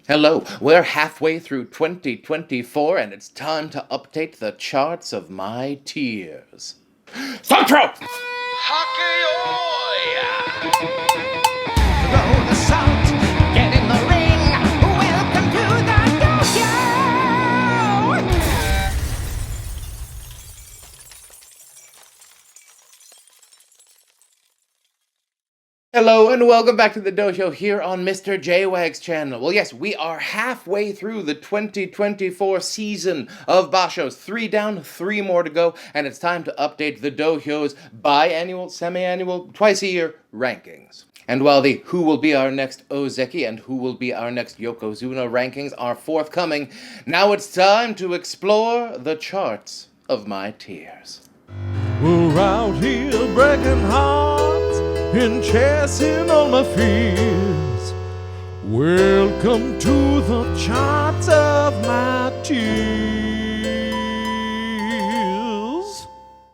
Hello, we're halfway through 2024 and it's time to update the charts of my tiers. Santro! Roll the salt, get in the ring. Welcome to the Dohyo. Hello and welcome back to the Dohyo here on MrJWags channel. Well, yes, we are halfway through the 2024 season of Bashos. 3 down, 3 more to go, and it's time to update the Dohyo's biannual, semi-annual, twice-a-year rankings. And while the who will be our next Ozeki and who will be our next Yokozuna rankings are forthcoming, now it's time to explore the charts of my tiers. We're out here breaking hearts and chasing all my fears. Welcome to the charts of my tears.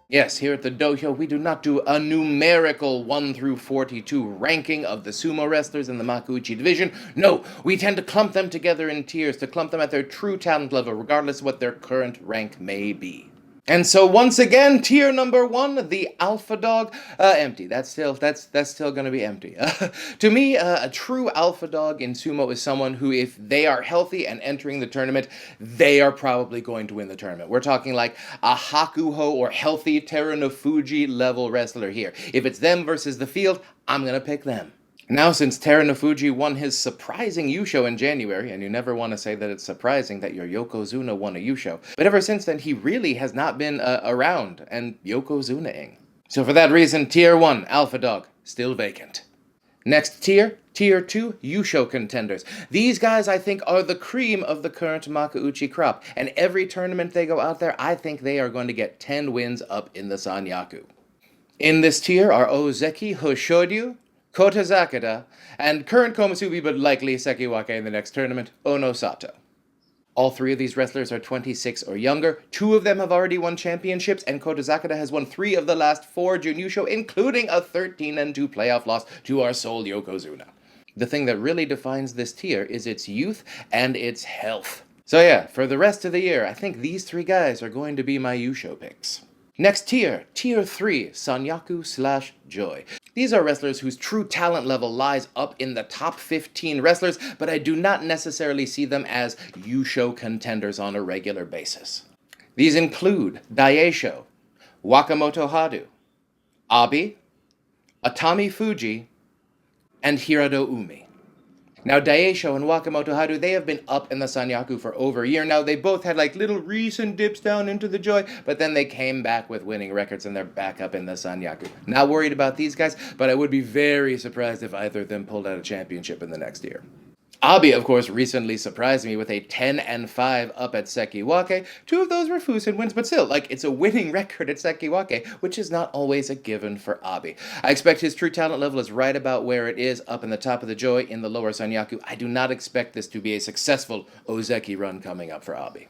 Yes, here at the Dohyo, we do not do a numerical 1 through 42 ranking of the sumo wrestlers in the Makuuchi division. No, we tend to clump them together in tiers, to clump them at their true talent level, regardless of what their current rank may be. And so once again, tier number 1, the alpha dog, empty. That's still going to be empty. To me, a true alpha dog in sumo is someone who, if they are healthy and entering the tournament, they are probably going to win the tournament. We're talking like a Hakuho or healthy Terunofuji level wrestler here. If it's them versus the field, I'm going to pick them. Now, since Terunofuji won his surprising Yusho in January, and you never want to say that it's surprising that your Yokozuna won a Yusho, but ever since then, he really has not been around and Yokozuna-ing. So for that reason, Tier 1, Alpha Dog, still vacant. Next tier, Tier 2, Yusho contenders. These guys, I think, are the cream of the current Makuuchi crop, and every tournament they go out there, I think they are going to get 10 wins up in the Sanyaku. In this tier are Ozeki Hoshoryu, Kota Zakada, and current Komusubi but likely Sekiwake in the next tournament, Ono Sato. All 3 of these wrestlers are 26 or younger. 2 of them have already won championships, and Kota Zakada has won 3 of the last 4 Junyusho, including a 13-2 playoff loss to our sole Yokozuna. The thing that really defines this tier is its youth and its health. So yeah, for the rest of the year, I think these 3 guys are going to be my Yusho picks. Next tier, Tier 3, Sanyaku/Joy. These are wrestlers whose true talent level lies up in the top 15 wrestlers, but I do not necessarily see them as Yusho contenders on a regular basis. These include Daieisho, Wakamoto Hadu, Abi, Atami Fuji, and Hirado Umi. Now, Daieisho and Wakamoto Hadu, they have been up in the Sanyaku for over a year now. They both had like little recent dips down into the Joy, but then they came back with winning records and they're back up in the Sanyaku. Not worried about these guys, but I would be very surprised if either of them pulled out a championship in the next year. Abi, of course, recently surprised me with a 10-5 up at Sekiwake. 2 of those were Fusen wins, but still, it's a winning record at Sekiwake, which is not always a given for Abi. I expect his true talent level is right about where it is, up in the top of the Joy in the lower Sanyaku. I do not expect this to be a successful Ozeki run coming up for Abi.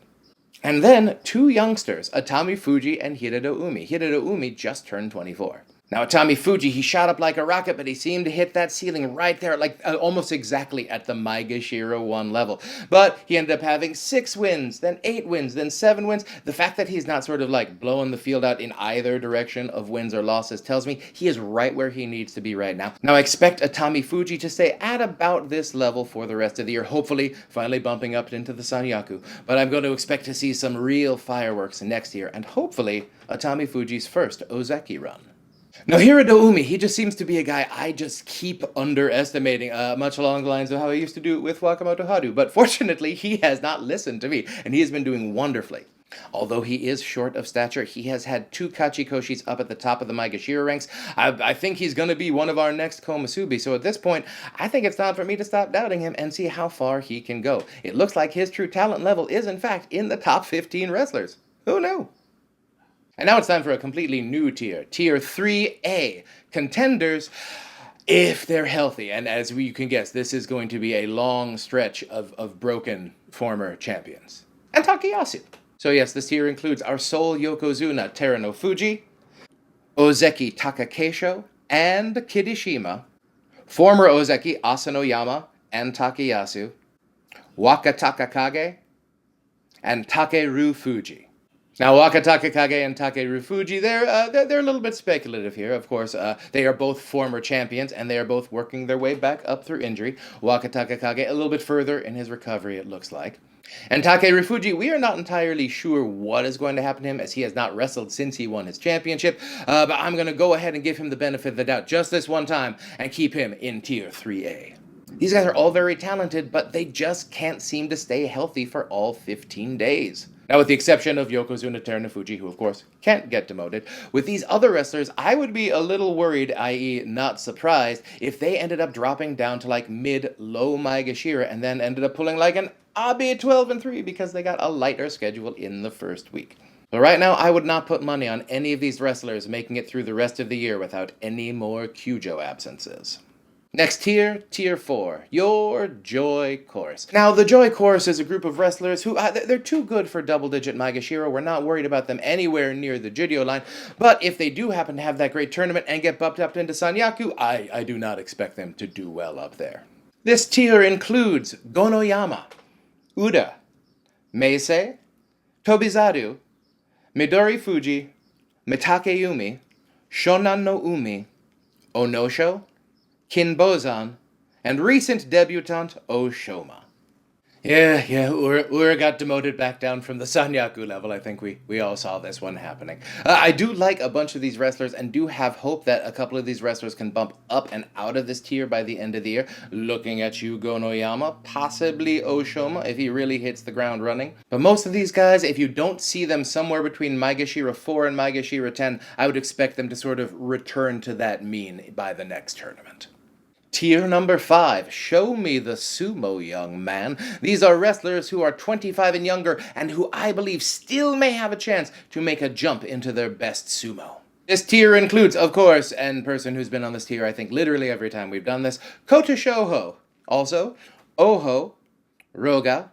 And then 2 youngsters, Atami Fuji and Hirado Umi. Hirado Umi just turned 24. Now, Atami Fuji, he shot up like a rocket, but he seemed to hit that ceiling right there, almost exactly at the Mishira 1 level. But he ended up having 6 wins, then 8 wins, then 7 wins. The fact that he's not sort of blowing the field out in either direction of wins or losses tells me he is right where he needs to be right now. Now, I expect Atami Fuji to stay at about this level for the rest of the year, hopefully finally bumping up into the Sanyaku. But I'm going to expect to see some real fireworks next year, and hopefully Atami Fuji's first Ozeki run. Now, Hirado Umi, he just seems to be a guy I just keep underestimating, much along the lines of how I used to do with Wakamoto Hadu. But fortunately, he has not listened to me, and he has been doing wonderfully. Although he is short of stature, he has had 2 Kachikoshis up at the top of the Mishira ranks. I think he's going to be one of our next Komusubi, so at this point, I think it's time for me to stop doubting him and see how far he can go. It looks like his true talent level is, in fact, in the top 15 wrestlers. Who knew? And now it's time for a completely new tier. Tier 3A, contenders, if they're healthy. And as you can guess, this is going to be a long stretch of broken former champions. And Takayasu. So yes, this tier includes our sole Yokozuna, Terunofuji, Ozeki Takakeisho, and Kirishima, former Ozeki Asanoyama and Takayasu, Wakataka Kage, and Takeru Fuji. Now, Wakataka Kage and Takeru Fuji, they're a little bit speculative here, of course. They are both former champions, and they are both working their way back up through injury. Wakataka Kage a little bit further in his recovery, it looks like. And Takeru Fuji, we are not entirely sure what is going to happen to him, as he has not wrestled since he won his championship, but I'm going to go ahead and give him the benefit of the doubt just this one time, and keep him in Tier 3A. These guys are all very talented, but they just can't seem to stay healthy for all 15 days. Now, with the exception of Yokozuna Terunofuji, who of course can't get demoted, with these other wrestlers, I would be a little worried, i.e. not surprised, if they ended up dropping down to like mid-low Maegashira and then ended up pulling like an Abe 12-3 because they got a lighter schedule in the first week. But right now, I would not put money on any of these wrestlers making it through the rest of the year without any more Kyujo absences. Next tier, Tier 4, your Joy Chorus. Now, the Joy Chorus is a group of wrestlers who, they're too good for double-digit Maegashira. We're not worried about them anywhere near the Judyo line, but if they do happen to have that great tournament and get bumped up into Sanyaku, I do not expect them to do well up there. This tier includes Gonoyama, Uda, Meisei, Tobizaru, Midori Fuji, Mitake Yumi, Shonan no Umi, Onosho, Kinbozan, and recent debutante Oshoma. Yeah, Ura got demoted back down from the Sanyaku level. I think we all saw this one happening. I do like a bunch of these wrestlers and do have hope that a couple of these wrestlers can bump up and out of this tier by the end of the year. Looking at you, Gonoyama, possibly Oshoma if he really hits the ground running. But most of these guys, if you don't see them somewhere between Maegashira 4 and Maegashira 10, I would expect them to sort of return to that mean by the next tournament. Tier number 5, show me the Sumo Young Man. These are wrestlers who are 25 and younger and who I believe still may have a chance to make a jump into their best sumo. This tier includes, of course, and person who's been on this tier I think literally every time we've done this, Kota Shoho. Also, Oho, Roga,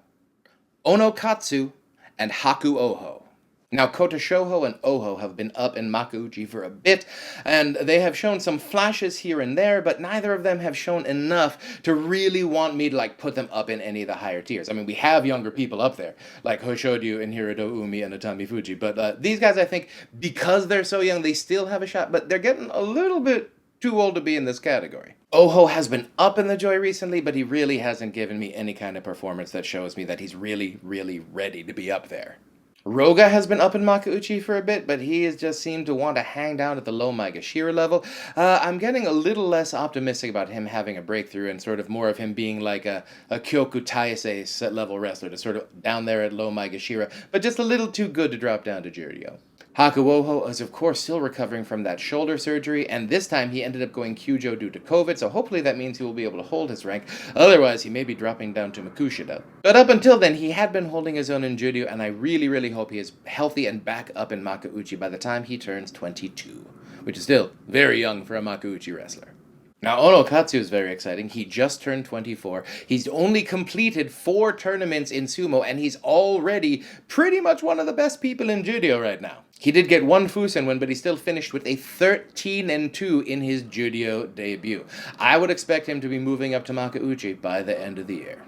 Onokatsu, and Haku Oho. Now, Kota Shoho and Oho have been up in Makuuchi for a bit, and they have shown some flashes here and there, but neither of them have shown enough to really want me to, put them up in any of the higher tiers. I mean, we have younger people up there, like Hoshodyu and Hiroto Umi and Atami Fuji, but these guys, I think, because they're so young, they still have a shot, but they're getting a little bit too old to be in this category. Oho has been up in the Joy recently, but he really hasn't given me any kind of performance that shows me that he's really, really ready to be up there. Roga has been up in Makuuchi for a bit, but he has just seemed to want to hang down at the low Maegashira level. I'm getting a little less optimistic about him having a breakthrough and sort of more of him being like a Kyoku Taisei set level wrestler, to sort of down there at low Maegashira, but just a little too good to drop down to Juryo. Haku Oho is of course still recovering from that shoulder surgery, and this time he ended up going Kyujo due to COVID, so hopefully that means he will be able to hold his rank. Otherwise, he may be dropping down to Makushida. But up until then, he had been holding his own in Juryo, and I really, really hope he is healthy and back up in Makuuchi by the time he turns 22, which is still very young for a Makuuchi wrestler. Now, Onokatsu is very exciting. He just turned 24. He's only completed 4 tournaments in sumo, and he's already pretty much one of the best people in Juryo right now. He did get 1 Fusen win, but he still finished with a 13-2 in his Juryo debut. I would expect him to be moving up to Makuuchi by the end of the year.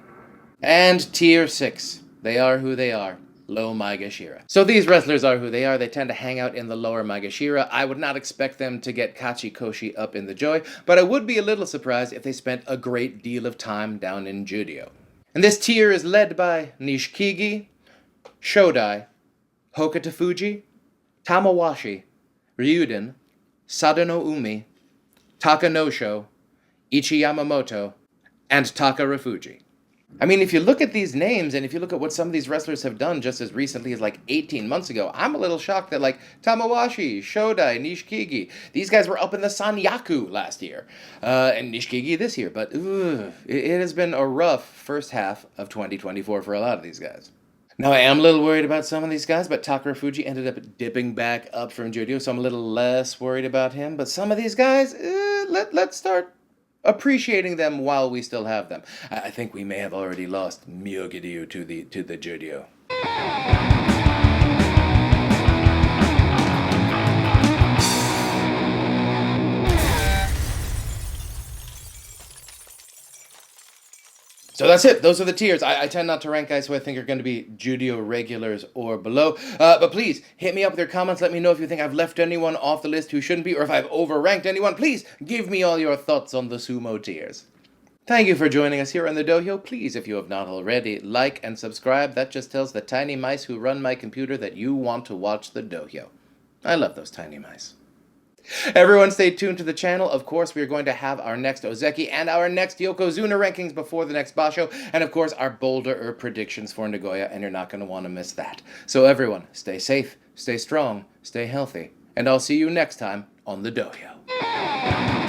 And Tier 6. They are who they are. Low Maegashira. So these wrestlers are who they are. They tend to hang out in the lower Maegashira. I would not expect them to get Kachikoshi up in the Joy, but I would be a little surprised if they spent a great deal of time down in Juryo. And this tier is led by Nishikigi, Shodai, Hokuto Fuji, Tamawashi, Ryuden, Sadano Umi, Takanosho, Ichi Yamamoto, and Takarafuji. I mean, if you look at these names, and if you look at what some of these wrestlers have done just as recently as 18 months ago, I'm a little shocked that Tamawashi, Shodai, Nishikigi, these guys were up in the Sanyaku last year, and Nishikigi this year, but it has been a rough first half of 2024 for a lot of these guys. Now, I am a little worried about some of these guys, but Takarafuji ended up dipping back up from Juryo, so I'm a little less worried about him, but some of these guys, let's start appreciating them while we still have them. I think we may have already lost Myogiryu to the Juryo. So that's it. Those are the tiers. I tend not to rank guys who I think are going to be Judio regulars or below. But please, hit me up with your comments. Let me know if you think I've left anyone off the list who shouldn't be, or if I've overranked anyone. Please, give me all your thoughts on the sumo tiers. Thank you for joining us here on the Dohyo. Please, if you have not already, like and subscribe. That just tells the tiny mice who run my computer that you want to watch the Dohyo. I love those tiny mice. Everyone stay tuned to the channel. Of course, we are going to have our next Ozeki and our next Yokozuna rankings before the next Basho, and of course, our bolder predictions for Nagoya, and you're not going to want to miss that. So everyone, stay safe, stay strong, stay healthy, and I'll see you next time on the Dohyo.